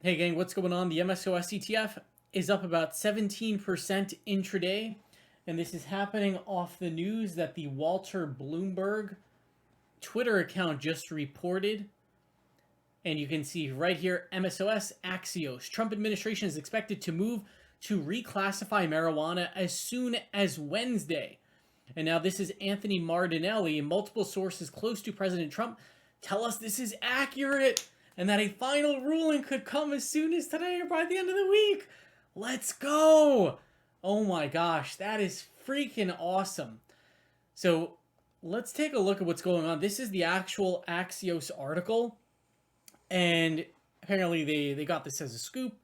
Hey gang, what's going on? The MSOS ETF is up about 17% intraday, and this is happening off the news that the Walter Bloomberg Twitter account just reported. And you can see right here, MSOS Axios. Trump administration is expected to move to reclassify marijuana as soon as Wednesday. And now this is Anthony Martinelli. Multiple sources close to President Trump tell us this is accurate and that a final ruling could come as soon as today or by the end of the week. Let's go. Oh my gosh, that is freaking awesome. So let's take a look at what's going on. This is the actual Axios article. And apparently they got this as a scoop.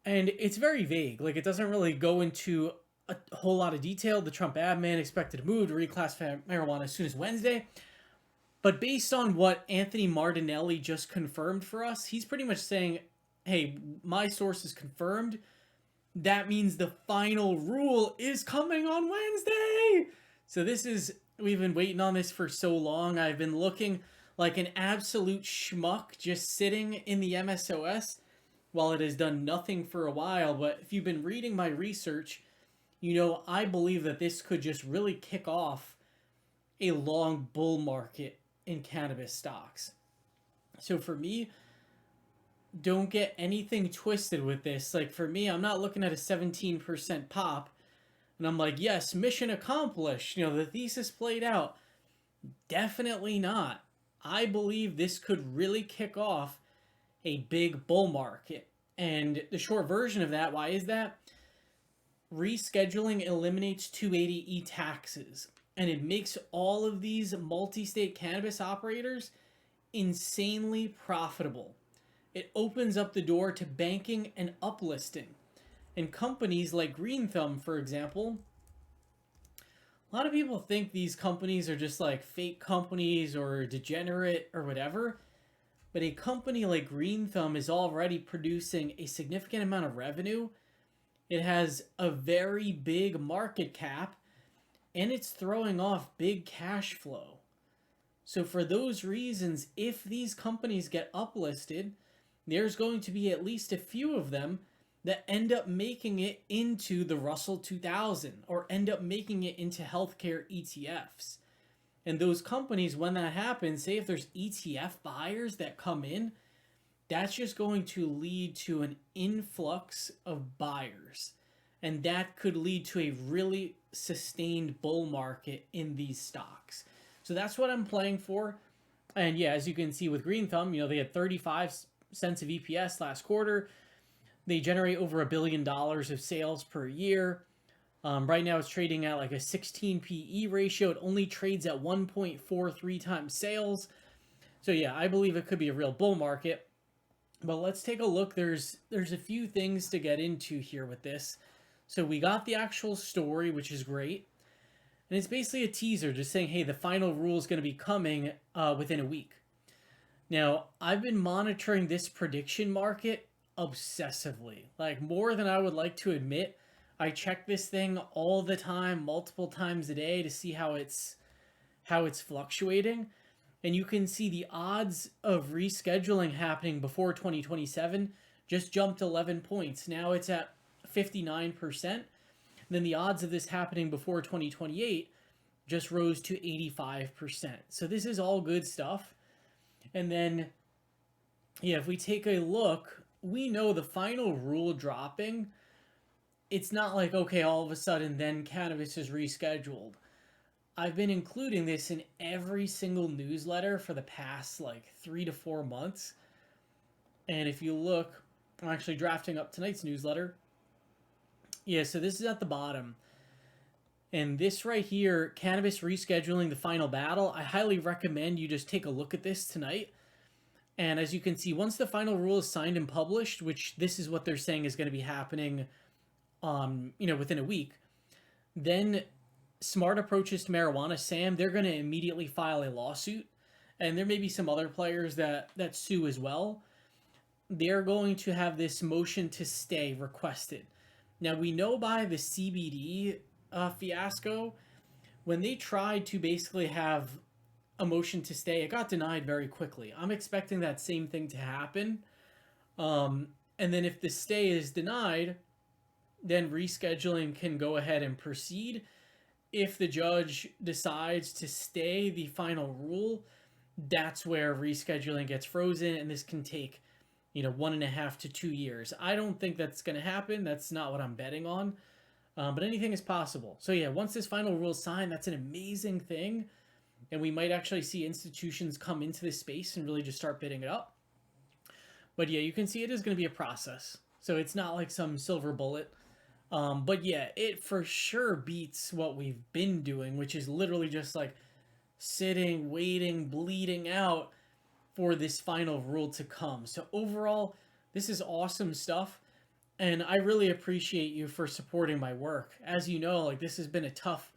And it's very vague. Like, it doesn't really go into a whole lot of detail. The Trump admin expected to move to reclassify marijuana as soon as Wednesday. But based on what Anthony Martinelli just confirmed for us, he's pretty much saying, hey, my source is confirmed. That means the final rule is coming on Wednesday. So we've been waiting on this for so long. I've been looking like an absolute schmuck just sitting in the MSOS while it has done nothing for a while. But if you've been reading my research, you know, I believe that this could just really kick off a long bull market in cannabis stocks. So for me, don't get anything twisted with this. Like, for me, I'm not looking at a 17% pop and I'm like, yes, mission accomplished. You know, the thesis played out. Definitely not. I believe this could really kick off a big bull market. And the short version of that, why is that? Rescheduling eliminates 280E taxes, and it makes all of these multi-state cannabis operators insanely profitable. It opens up the door to banking and uplisting. And companies like Green Thumb, for example, a lot of people think these companies are just like fake companies or degenerate or whatever. But a company like Green Thumb is already producing a significant amount of revenue. It has a very big market cap, and it's throwing off big cash flow. So for those reasons, if these companies get uplisted, there's going to be at least a few of them that end up making it into the Russell 2000 or end up making it into healthcare ETFs. And those companies, when that happens, say if there's ETF buyers that come in, that's just going to lead to an influx of buyers. And that could lead to a really sustained bull market in these stocks. So that's what I'm playing for. And yeah, as you can see with Green Thumb, you know, they had 35 cents of EPS last quarter. They generate over $1 billion of sales per year. Right now it's trading at like a 16 PE ratio. It only trades at 1.43 times sales. So yeah, I believe it could be a real bull market. But let's take a look. There's a few things to get into here with this. So we got the actual story, which is great. And it's basically a teaser just saying, hey, the final rule is going to be coming within a week. Now, I've been monitoring this prediction market obsessively, like more than I would like to admit. I check this thing all the time, multiple times a day to see how it's fluctuating. And you can see the odds of rescheduling happening before 2027 just jumped 11 points. Now it's at 59%. And then the odds of this happening before 2028 just rose to 85%. So this is all good stuff. And then, yeah, if we take a look, we know the final rule dropping, it's not like, okay, all of a sudden then cannabis is rescheduled. I've been including this in every single newsletter for the past like 3 to 4 months. And if you look, I'm actually drafting up tonight's newsletter. Yeah, so this is at the bottom. And this right here, cannabis rescheduling, the final battle, I highly recommend you just take a look at this tonight. And as you can see, once the final rule is signed and published, which this is what they're saying is going to be happening within a week, then Smart Approaches to Marijuana, SAM, they're going to immediately file a lawsuit. And there may be some other players that sue as well. They're going to have this motion to stay requested. Now, we know by the CBD fiasco, when they tried to basically have a motion to stay, it got denied very quickly. I'm expecting that same thing to happen And then if the stay is denied, then rescheduling can go ahead and proceed. If the judge decides to stay the final rule, that's where rescheduling gets frozen, and this can take 1.5 to 2 years. I don't think that's going to happen. That's not what I'm betting on. But anything is possible. So yeah, once this final rule is signed, that's an amazing thing, and we might actually see institutions come into this space and really just start bidding it up. But yeah, you can see it is going to be a process. So it's not like some silver bullet. But yeah, it for sure beats what we've been doing, which is literally just like sitting, waiting, bleeding out for this final rule to come. So overall, this is awesome stuff. And I really appreciate you for supporting my work. As you know, like this has been a tough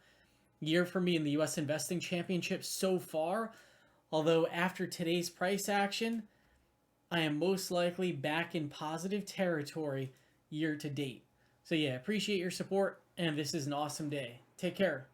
year for me in the US Investing Championship so far. Although after today's price action, I am most likely back in positive territory year to date. So yeah, appreciate your support, and this is an awesome day. Take care.